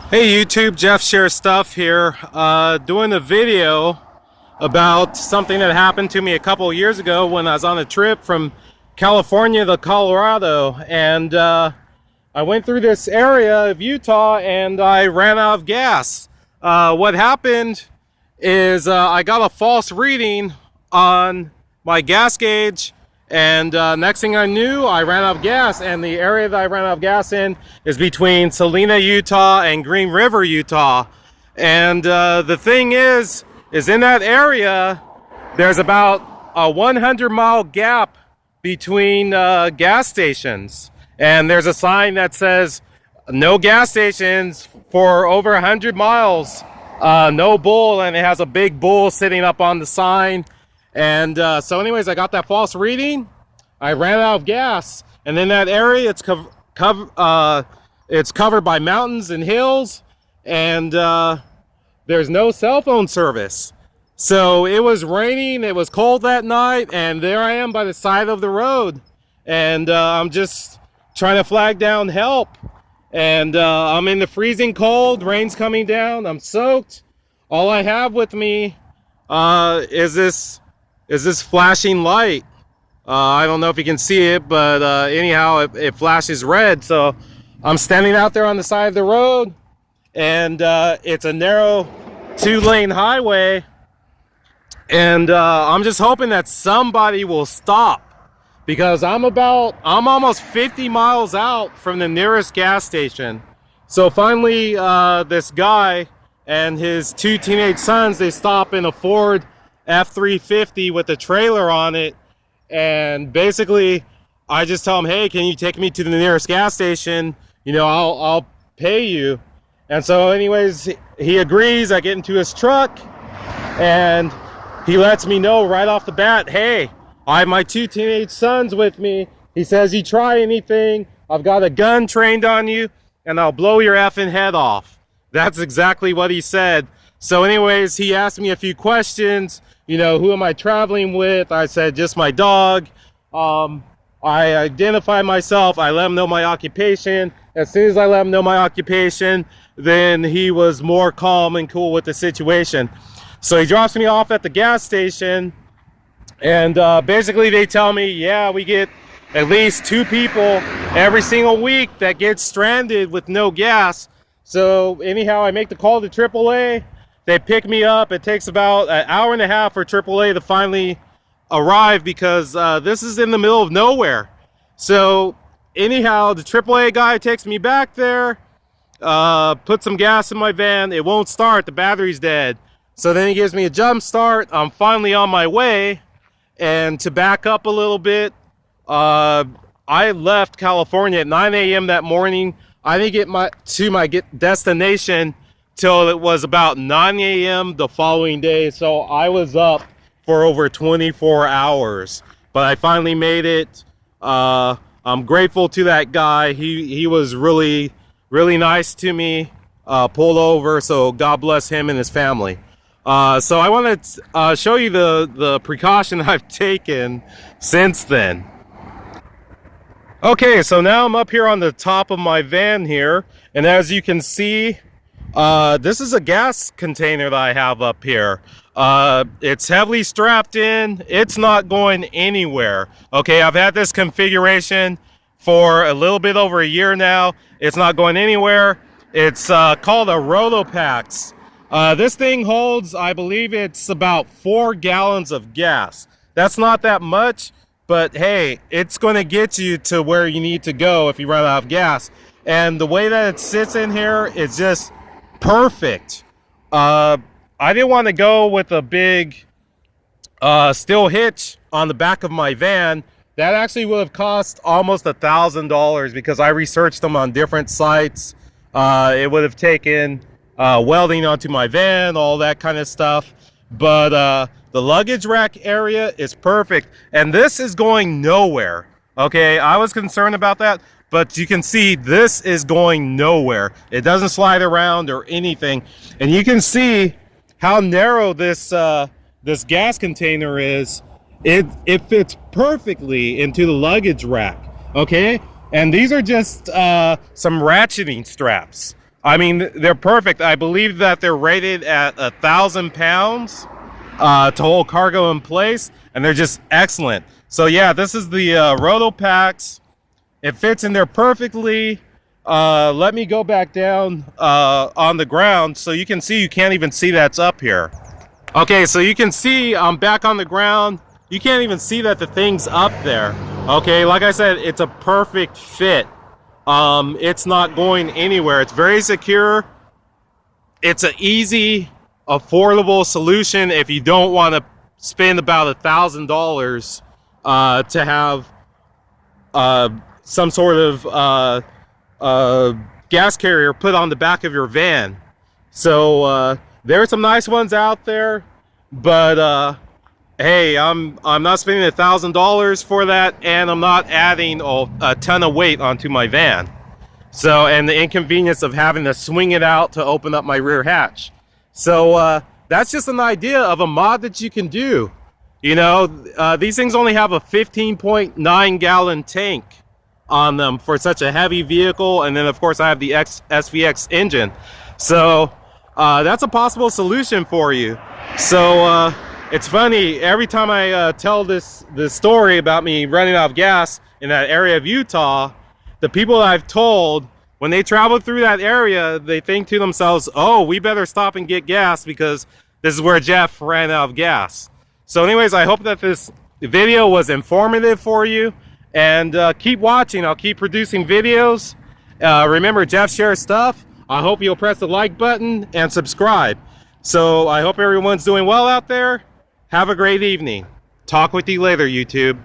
Hey YouTube, Jeff Share Stuff here, doing a video about something that happened to me a couple of years ago when I was on a trip from California to Colorado, and I went through this area of Utah and I ran out of gas. What happened is I got a false reading on my gas gauge, and next thing I knew, I ran out of gas, and the area that I ran out of gas in is between Salina, Utah and Green River, Utah. And the thing is in that area, there's about a 100-mile gap between gas stations. And there's a sign that says, no gas stations for over 100 miles, no bull, and it has a big bull sitting up on the sign. And so anyways, I got that false reading. I ran out of gas, and in that area, it's covered by mountains and hills, and there's no cell phone service. So it was raining, it was cold that night, and there I am by the side of the road, and I'm just trying to flag down help, and I'm in the freezing cold, rain's coming down, I'm soaked. All I have with me is this flashing light. I don't know if you can see it, but anyhow, it flashes red. So I'm standing out there on the side of the road, and it's a narrow 2-lane highway, and I'm just hoping that somebody will stop, because I'm almost 50 miles out from the nearest gas station. So finally, this guy and his 2 teenage sons, they stop in a Ford F-350 with a trailer on it, and basically I just tell him, hey, can you take me to the nearest gas station? You know, I'll pay you. And so anyways, he agrees. I get into his truck, and he lets me know right off the bat, hey, I have my 2 teenage sons with me. He says, you try anything, I've got a gun trained on you, and I'll blow your effing head off. That's exactly what he said. So anyways, he asked me a few questions. You know, who am I traveling with? I said, just my dog. I identify myself. I let him know my occupation. As soon as I let him know my occupation, then he was more calm and cool with the situation. So he drops me off at the gas station, and basically they tell me, yeah, we get at least 2 people every single week that get stranded with no gas. So anyhow, I make the call to AAA. They pick me up. It takes about an hour and a half for AAA to finally arrive, because this is in the middle of nowhere. So anyhow, the AAA guy takes me back there, puts some gas in my van. It won't start. The battery's dead. So then he gives me a jump start. I'm finally on my way. And to back up a little bit, I left California at 9 a.m. that morning. I didn't get to my destination till it was about 9 a.m. the following day. So I was up for over 24 hours, but I finally made it. I'm grateful to that guy. He was really, really nice to me, pulled over. So God bless him and his family. So I want to show you the precaution I've taken since then. Okay, so now I'm up here on the top of my van here, and as you can see, this is a gas container that I have up here. It's heavily strapped in. It's not going anywhere. Okay, I've had this configuration for a little bit over a year now. It's not going anywhere. It's called a Rotopax. This thing holds, I believe it's about 4 gallons of gas. That's not that much, but hey, it's going to get you to where you need to go if you run out of gas. And the way that it sits in here is just perfect. I didn't want to go with a big steel hitch on the back of my van. That actually would have cost almost $1,000, because I researched them on different sites. It would have taken welding onto my van, all that kind of stuff. But the luggage rack area is perfect, and this is going nowhere. Okay, I was concerned about that, but you can see this is going nowhere. It doesn't slide around or anything, and you can see how narrow this this gas container is. It fits perfectly into the luggage rack. Okay, and these are just some ratcheting straps. I mean, they're perfect. I believe that they're rated at 1,000 pounds to hold cargo in place, and they're just excellent. So yeah, this is the Rotopax. It fits in there perfectly. Let me go back down on the ground so you can see. You can't even see that's up here. Okay, so you can see I'm back on the ground. You can't even see that the thing's up there. Okay, like I said, it's a perfect fit. It's not going anywhere. It's very secure. It's an easy, affordable solution if you don't want to spend about $1,000 to have some sort of gas carrier put on the back of your van. So there are some nice ones out there, but hey, I'm not spending $1,000 for that, and I'm not adding a ton of weight onto my van. So, and the inconvenience of having to swing it out to open up my rear hatch. So that's just an idea of a mod that you can do. You know, these things only have a 15.9 gallon tank on them for such a heavy vehicle, and then of course I have the SVX engine. So that's a possible solution for you. So it's funny, every time I tell this story about me running out of gas in that area of Utah, the people that I've told, when they travel through that area, they think to themselves, oh, we better stop and get gas because this is where Jeff ran out of gas. So anyways, I hope that this video was informative for you, and keep watching. I'll keep producing videos. Remember, Jeff shares stuff. I hope you'll press the like button and subscribe. So I hope everyone's doing well out there. Have a great evening. Talk with you later, YouTube.